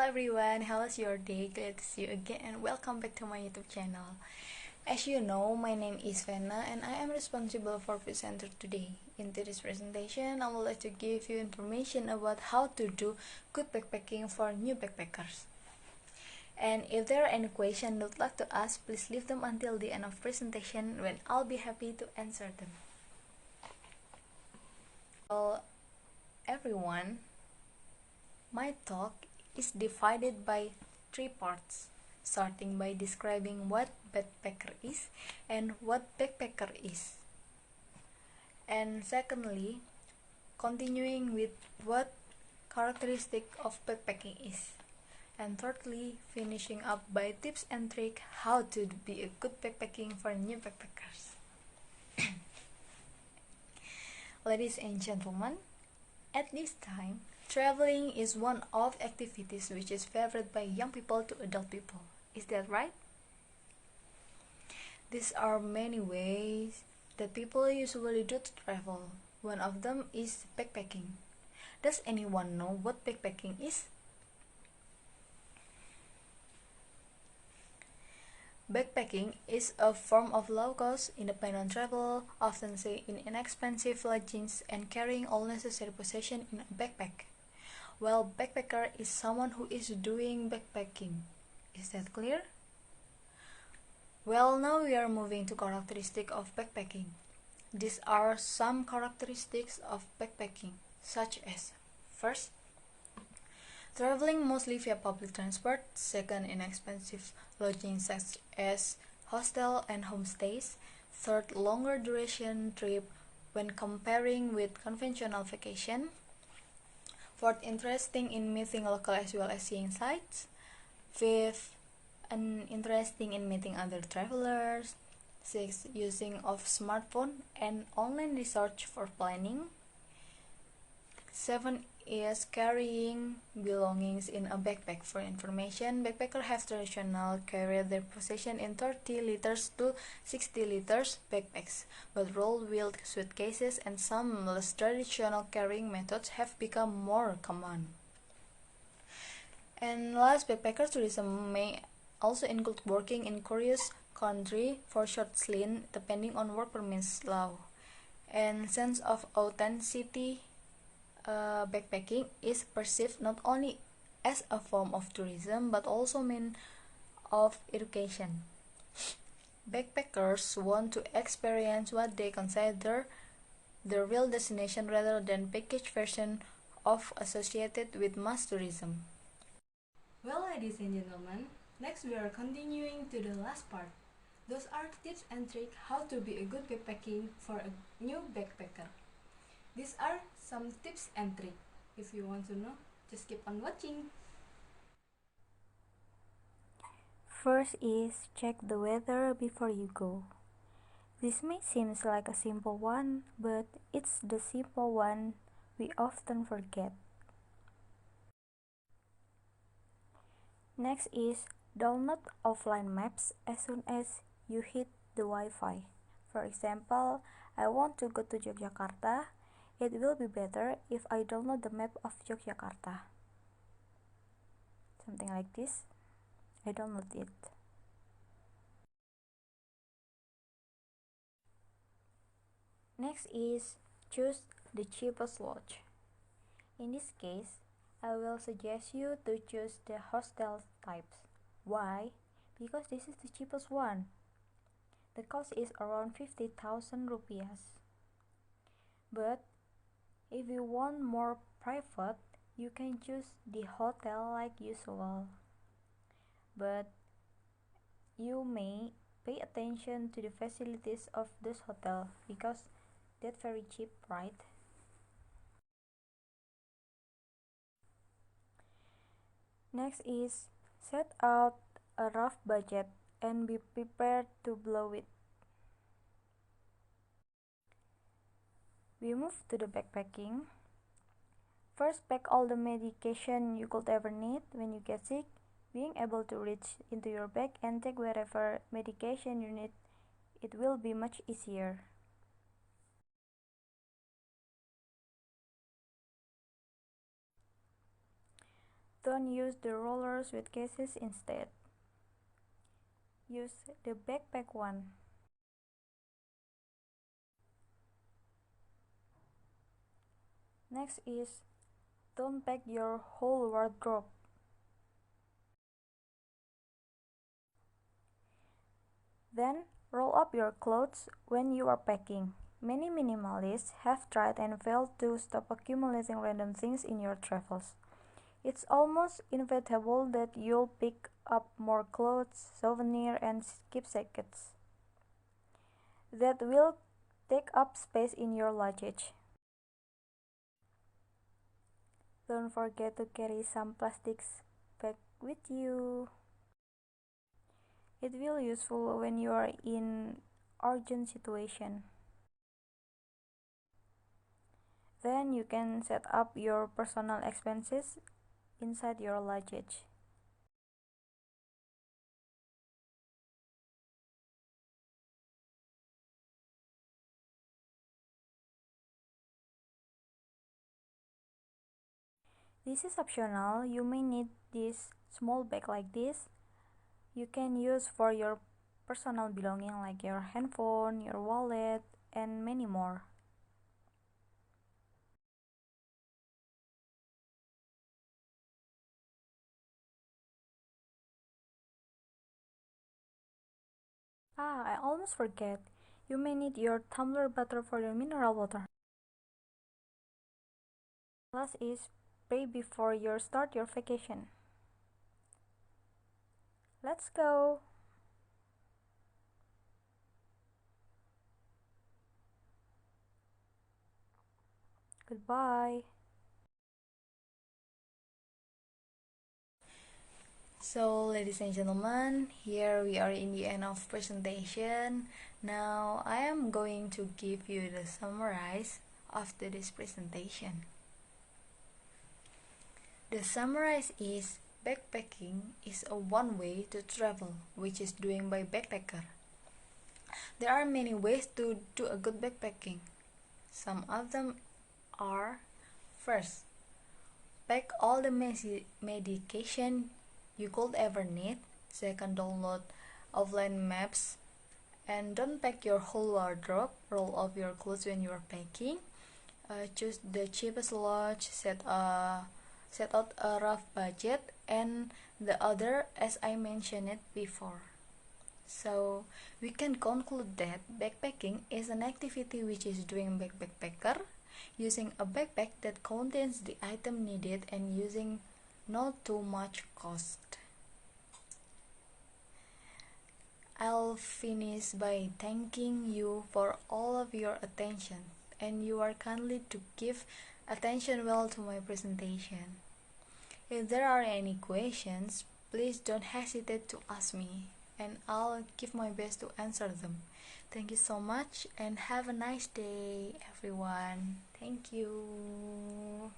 everyone, how's your day? Glad to see you again and welcome back to my YouTube channel. As you know, my name is Vena and I am responsible for presenter today. In today's presentation, I would like to give you information about how to do good backpacking for new backpackers. And if there are any questions you'd like to ask, please leave them until the end of presentation when I'll be happy to answer them. Well, everyone, my talk is divided by three parts, starting by describing what backpacker is and what backpacker is, and secondly, continuing with what characteristic of backpacking is, and thirdly, finishing up by tips and tricks how to be a good backpacking for new backpackers. Ladies and gentlemen, at this time, traveling is one of activities which is favored by young people to adult people. Is that right? These are many ways that people usually do to travel. One of them is backpacking. Does anyone know what backpacking is? Backpacking is a form of low-cost, independent travel, often staying in inexpensive lodgings and carrying all necessary possessions in a backpack. Well, backpacker is someone who is doing backpacking. Is that clear? Well, now we are moving to characteristics of backpacking. These are some characteristics of backpacking, such as: first, traveling mostly via public transport. Second, inexpensive lodging such as hostel and homestays. Third, longer duration trip when comparing with conventional vacation. Fourth, interesting in meeting local as well as seeing sights. Fifth, interesting in meeting other travelers. Sixth, using of smartphone and online research for planning. 7 is carrying belongings in a backpack. For information, backpackers have traditional carry their possession in 30 liters to 60 liters backpacks, but roll-wheeled suitcases and some less traditional carrying methods have become more common. And last, backpacker tourism may also include working in curious country for short stint depending on work permits law. And sense of authenticity, backpacking is perceived not only as a form of tourism but also means of education. Backpackers want to experience what they consider the real destination rather than packaged version of associated with mass tourism. Well, ladies and gentlemen, next we are continuing to the last part. Those are tips and tricks how to be a good backpacking for a new backpacker. These are some tips and tricks. If you want to know, just keep on watching. First is check the weather before you go. This may seem like a simple one, but it's the simple one we often forget. Next is download offline maps as soon as you hit the Wi-Fi. For example, I want to go to Yogyakarta. It will be better if I download the map of Yogyakarta. Something like this. I download it. Next is choose the cheapest lodge. In this case, I will suggest you to choose the hostel types. Why? Because this is the cheapest one. The cost is around 50,000 rupiahs. But if you want more private, you can choose the hotel like usual. But you may pay attention to the facilities of this hotel because that's very cheap, right? Next is set out a rough budget and be prepared to blow it. We move to the backpacking. First, pack all the medication you could ever need when you get sick. Being able to reach into your bag and take wherever medication you need, it will be much easier. Don't use the roller suitcases instead. Use the backpack one. Next is, don't pack your whole wardrobe. Then, roll up your clothes when you are packing. Many minimalists have tried and failed to stop accumulating random things in your travels. It's almost inevitable that you'll pick up more clothes, souvenirs, and keepsakes that will take up space in your luggage. Don't forget to carry some plastics bag with you. It will be useful when you are in urgent situation. Then you can set up your personal expenses inside your luggage. This is optional. You may need this small bag like this. You can use for your personal belonging like your handphone, your wallet, and many more. I almost forget. You may need your tumbler bottle for your mineral water. Last is, pray before you start your vacation. Let's go! Goodbye! So, ladies and gentlemen, here we are in the end of presentation. Now, I am going to give you the summarize after this presentation. The summarize is, backpacking is a one way to travel, which is doing by backpacker. There are many ways to do a good backpacking. Some of them are, first, pack all the medication you could ever need. Second, download offline maps. And don't pack your whole wardrobe. Roll up your clothes when you are packing. Choose the cheapest lodge. Set out a rough budget. And the other, as I mentioned it before. So we can conclude that backpacking is an activity which is doing by backpacker, using a backpack that contains the item needed and using not too much cost. I'll finish by thanking you for all of your attention, and you are kindly to give attention well to my presentation. If there are any questions, please don't hesitate to ask me, and I'll give my best to answer them. Thank you so much and have a nice day, everyone. Thank you.